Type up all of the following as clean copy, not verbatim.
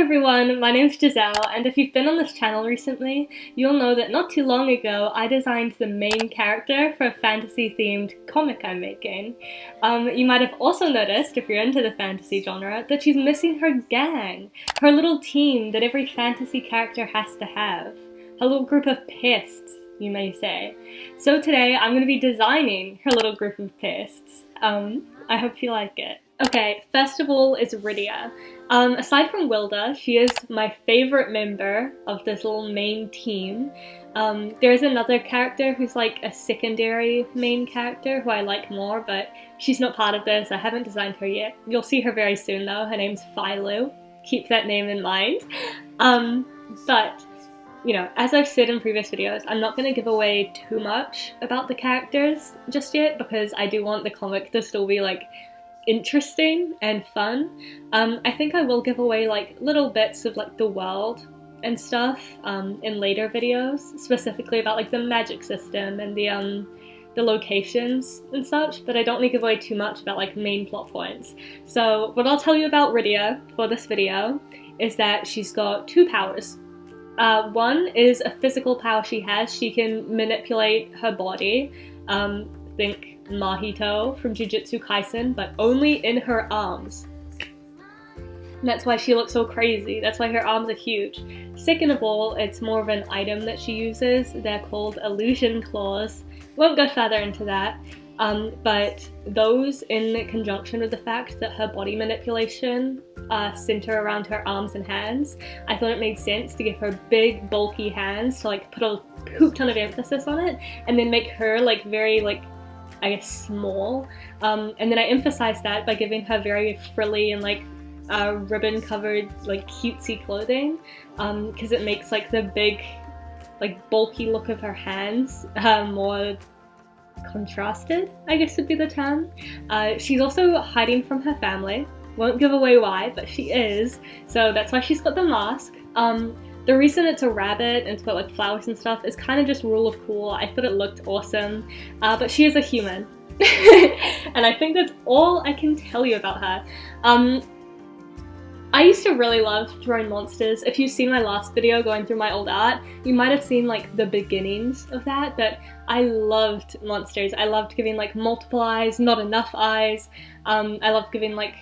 everyone, my name's Giselle, and if you've been on this channel recently, you'll know that not too long ago I designed the main character for a fantasy-themed comic I'm making. You might have also noticed, if you're into the fantasy genre, that she's missing her gang, her little team that every fantasy character has to have. Her little group of pests, you may say. So today I'm going to be designing her little group of pests. I hope you like it. Okay, first of all is Rydia. Aside from Wilda, she is my favourite member of this little main team. There's another character who's like a secondary main character who I like more, but she's not part of this. I haven't designed her yet. You'll see her very soon though. Her name's Philo. Keep that name in mind. But you know, as I've said in previous videos, I'm not going to give away too much about the characters just yet because I do want the comic to still be like interesting and fun. I think I will give away like little bits of like the world and stuff in later videos, specifically about like the magic system and the locations and such, but I don't want to give away too much about like main plot points. So what I'll tell you about Rydia for this video is that she's got two powers. One is a physical power she has. She can manipulate her body. Think Mahito from Jujutsu Kaisen, but only in her arms. And that's why she looks so crazy. That's why her arms are huge. Second of all, it's more of an item that she uses. They're called illusion claws. Won't go further into that. But those, in conjunction with the fact that her body manipulation center around her arms and hands, I thought it made sense to give her big, bulky hands to like put a poop ton of emphasis on it, and then make her like very like, I guess, small. And then I emphasized that by giving her very frilly and like ribbon-covered like cutesy clothing, because it makes like the big, like bulky look of her hands more contrasted, I guess would be the term. She's also hiding from her family. Won't give away why, but she is. So that's why she's got the mask. The reason it's a rabbit and it's got like flowers and stuff is kind of just rule of cool. I thought it looked awesome. But she is a human. And I think that's all I can tell you about her. I used to really love drawing monsters. If you've seen my last video going through my old art, you might have seen like the beginnings of that, but I loved monsters. I loved giving like multiple eyes, not enough eyes. I loved giving like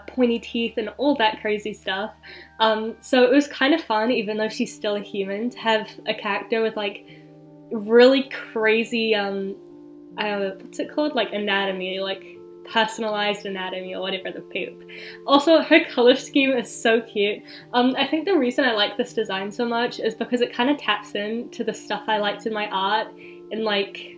pointy teeth and all that crazy stuff. So it was kind of fun, even though she's still a human, to have a character with like really crazy, I don't know, what's it called? Like anatomy, like personalized anatomy or whatever the poop. Also, her color scheme is so cute. I think the reason I like this design so much is because it kind of taps into the stuff I liked in my art in like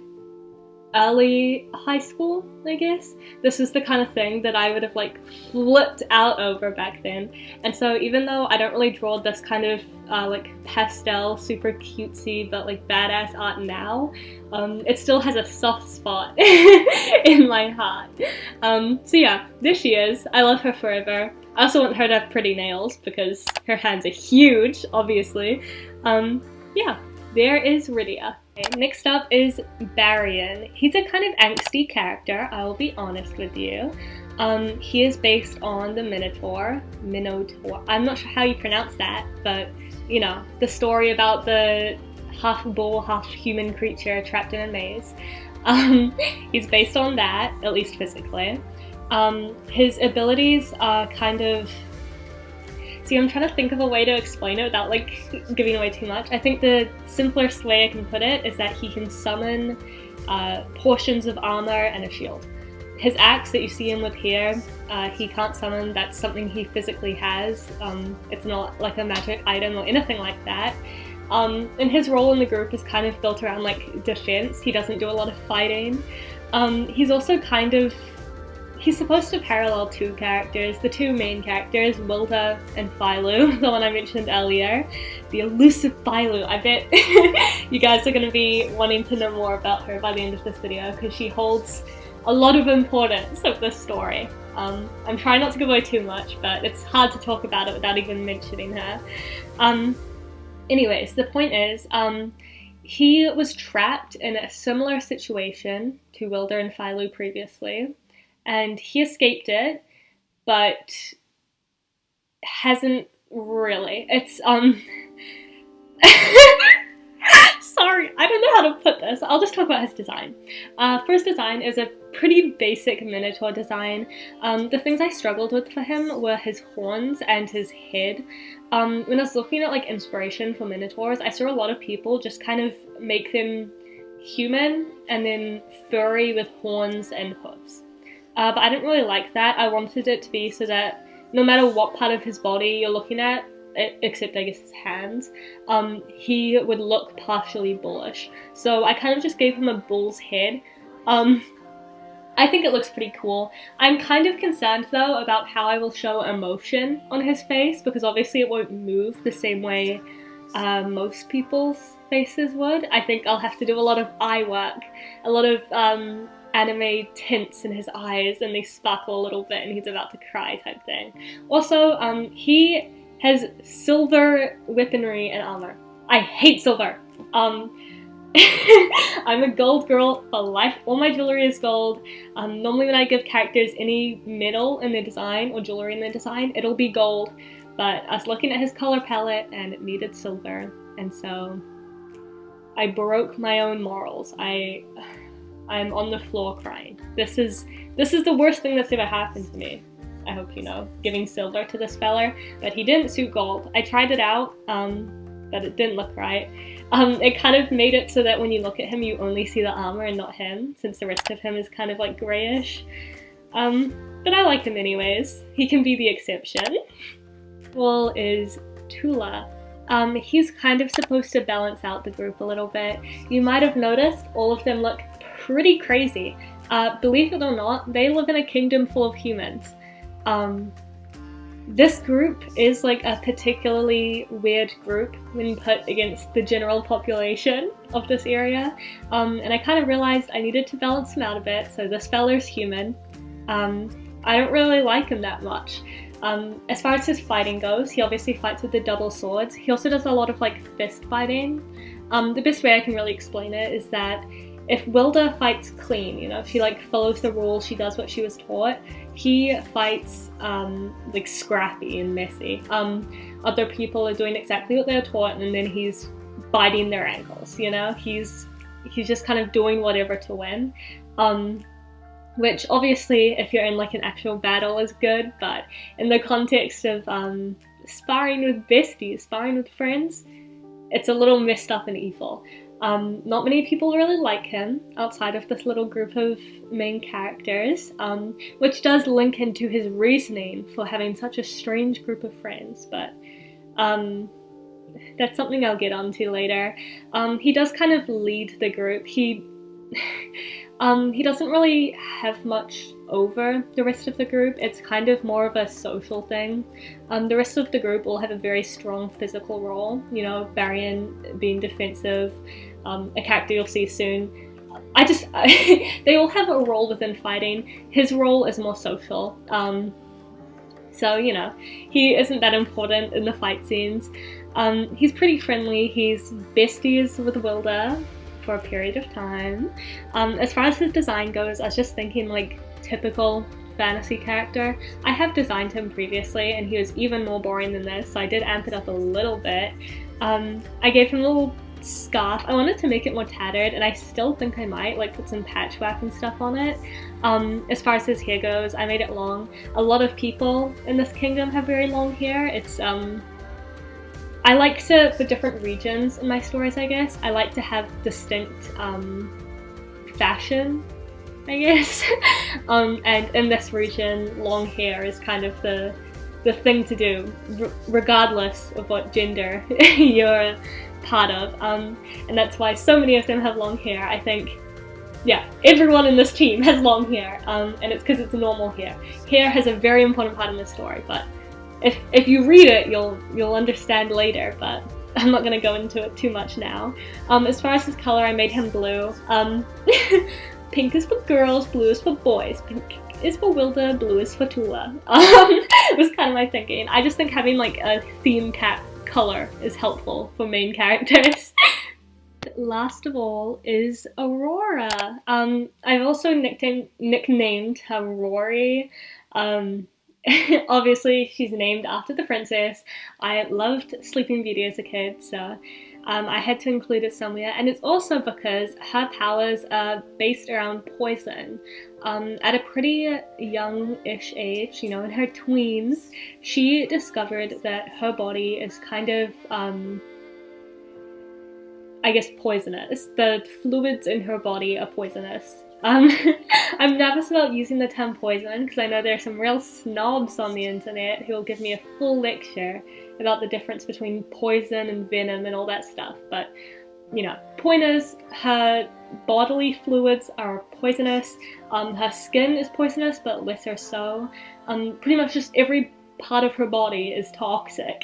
early high school, I guess. This is the kind of thing that I would have like flipped out over back then. And so even though I don't really draw this kind of like pastel, super cutesy, but like badass art now, it still has a soft spot in my heart. So yeah, there she is. I love her forever. I also want her to have pretty nails because her hands are huge, obviously. Yeah, there is Rydia. Okay, next up is Baran. He's a kind of angsty character, I will be honest with you. He is based on the Minotaur. I'm not sure how you pronounce that, but you know, the story about the half bull, half human creature trapped in a maze. He's based on that, at least physically. His abilities are kind of... See, I'm trying to think of a way to explain it without like giving away too much. I think the simplest way I can put it is that he can summon portions of armor and a shield. His axe that you see him with here, he can't summon. That's something he physically has. It's not like a magic item or anything like that. And his role in the group is kind of built around like defense. He doesn't do a lot of fighting. He's also kind of... He's supposed to parallel two characters, the two main characters, Wilda and Philo, the one I mentioned earlier. The elusive Philo. I bet you guys are going to be wanting to know more about her by the end of this video because she holds a lot of importance of this story. I'm trying not to give away too much, but it's hard to talk about it without even mentioning her. Anyways, the point is, he was trapped in a similar situation to Wilda and Philo previously. And he escaped it, but hasn't really. It's, sorry, I don't know how to put this. I'll just talk about his design. For his design is a pretty basic Minotaur design. The things I struggled with for him were his horns and his head. When I was looking at like inspiration for Minotaurs, I saw a lot of people just kind of make them human and then furry with horns and hooves. But I didn't really like that. I wanted it to be so that no matter what part of his body you're looking at, except I guess his hands, he would look partially bullish. So I kind of just gave him a bull's head. I think it looks pretty cool. I'm kind of concerned though about how I will show emotion on his face, because obviously it won't move the same way most people's faces would. I think I'll have to do a lot of eye work, a lot of anime tints in his eyes, and they sparkle a little bit and he's about to cry type thing. Also, he has silver weaponry and armor. I hate silver. I'm a gold girl for life. All my jewelry is gold. Normally when I give characters any metal in their design or jewelry in their design, it'll be gold. But I was looking at his color palette and it needed silver, and so I broke my own morals. I'm on the floor crying. This is the worst thing that's ever happened to me. I hope you know, giving silver to this fella, but he didn't suit gold. I tried it out, but it didn't look right. It kind of made it so that when you look at him, you only see the armor and not him, since the rest of him is kind of like grayish. But I like him anyways. He can be the exception. Well, is Tula. He's kind of supposed to balance out the group a little bit. You might have noticed all of them look pretty crazy. Believe it or not, they live in a kingdom full of humans. This group is like a particularly weird group when put against the general population of this area, and I kind of realized I needed to balance them out a bit. So this fella's human. I don't really like him that much. As far as his fighting goes, he obviously fights with the double swords. He also does a lot of like fist fighting. The best way I can really explain it is that if Wilda fights clean, you know, she like follows the rules, she does what she was taught, he fights like scrappy and messy. Other people are doing exactly what they're taught, and then he's biting their ankles, you know? He's just kind of doing whatever to win. Which obviously, if you're in like an actual battle, is good, but in the context of sparring with besties, sparring with friends, it's a little messed up and evil. Not many people really like him outside of this little group of main characters, which does link into his reasoning for having such a strange group of friends, but that's something I'll get onto later. He does kind of lead the group. He doesn't really have much over the rest of the group. It's kind of more of a social thing. The rest of the group will have a very strong physical role. You know, Baran being defensive, a character you'll see soon. They all have a role within fighting. His role is more social. So, you know, he isn't that important in the fight scenes. He's pretty friendly. He's besties with Wilda for a period of time. As far as his design goes, I was just thinking like typical fantasy character. I have designed him previously and he was even more boring than this, so I did amp it up a little bit. I gave him a little scarf. I wanted to make it more tattered, and I still think I might like put some patchwork and stuff on it. As far as his hair goes, I made it long. A lot of people in this kingdom have very long hair. It's I like to, for different regions in my stories, I guess, I like to have distinct fashion, I guess. And in this region, long hair is kind of the thing to do, regardless of what gender you're part of. And that's why so many of them have long hair. I think, yeah, everyone in this team has long hair, and it's because it's normal hair. Hair has a very important part in this story, but if you read it, you'll understand later, but I'm not going to go into it too much now. As far as his color, I made him blue. Pink is for girls, blue is for boys. Pink is for Wilda, blue is for Tula. It was kind of my thinking. I just think having like a theme cap color is helpful for main characters. Last of all is Aurora. I've also nicknamed her Rory. Obviously, she's named after the princess. I loved Sleeping Beauty as a kid, so I had to include it somewhere. And it's also because her powers are based around poison. At a pretty young-ish age, you know, in her tweens, she discovered that her body is kind of, I guess, poisonous. The fluids in her body are poisonous. I'm nervous about using the term poison because I know there are some real snobs on the internet who will give me a full lecture about the difference between poison and venom and all that stuff, but you know, point is, her bodily fluids are poisonous, her skin is poisonous but lesser so, pretty much just every part of her body is toxic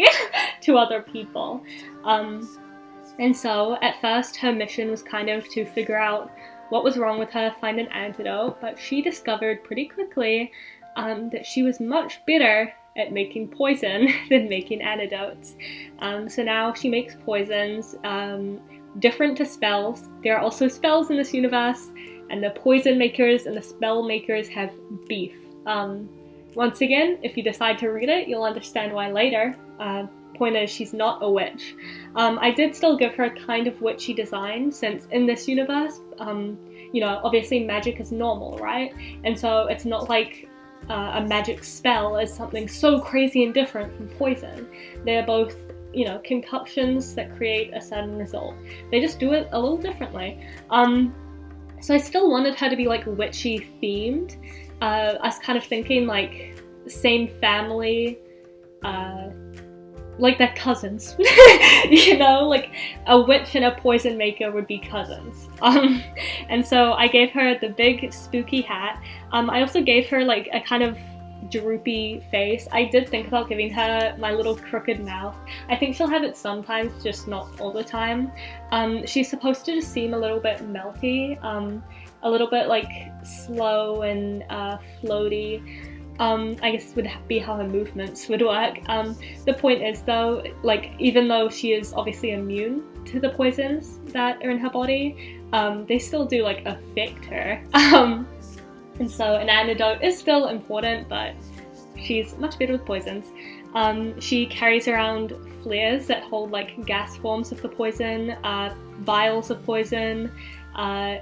to other people. And so at first her mission was kind of to figure out what was wrong with her, find an antidote, but she discovered pretty quickly that she was much better at making poison than making antidotes. So now she makes poisons different to spells. There are also spells in this universe, and the poison makers and the spell makers have beef. Once again, if you decide to read it, you'll understand why later. Point is, she's not a witch. I did still give her kind of witchy design, since in this universe, you know, obviously magic is normal, right? And so it's not like a magic spell is something so crazy and different from poison. They're both, you know, concoctions that create a certain result. They just do it a little differently. So I still wanted her to be like witchy themed. I was kind of thinking like same family, like they're cousins. You know, like a witch and a poison maker would be cousins. And so I gave her the big spooky hat. I also gave her like a kind of droopy face. I did think about giving her my little crooked mouth. I think she'll have it sometimes, just not all the time. She's supposed to just seem a little bit melty, a little bit like slow and floaty. I guess would be how her movements would work. The point is though, like even though she is obviously immune to the poisons that are in her body, they still do like affect her. And so an antidote is still important, but she's much better with poisons. She carries around flares that hold like gas forms of the poison, vials of poison,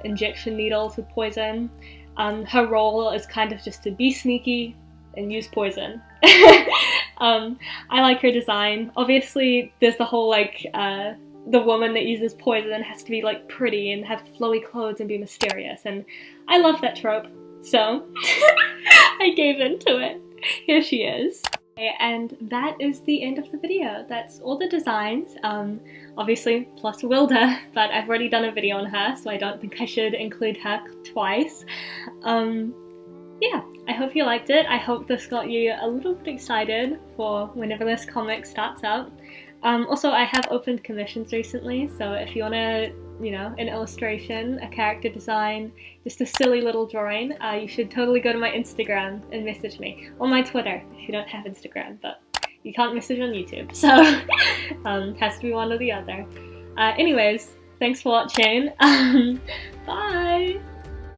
injection needles with poison. Her role is kind of just to be sneaky and use poison. I like her design. Obviously, there's the whole like, the woman that uses poison has to be like pretty and have flowy clothes and be mysterious, and I love that trope, so I gave into it. Here she is. And that is the end of the video. That's all the designs, obviously plus Wilda, but I've already done a video on her, so I don't think I should include her twice. Yeah, I hope you liked it. I hope this got you a little bit excited for whenever this comic starts up. Also, I have opened commissions recently, so if you want to, you know, an illustration, a character design, just a silly little drawing, you should totally go to my Instagram and message me. Or my Twitter, if you don't have Instagram, but you can't message on YouTube, so has to be one or the other. Anyways, thanks for watching. Bye!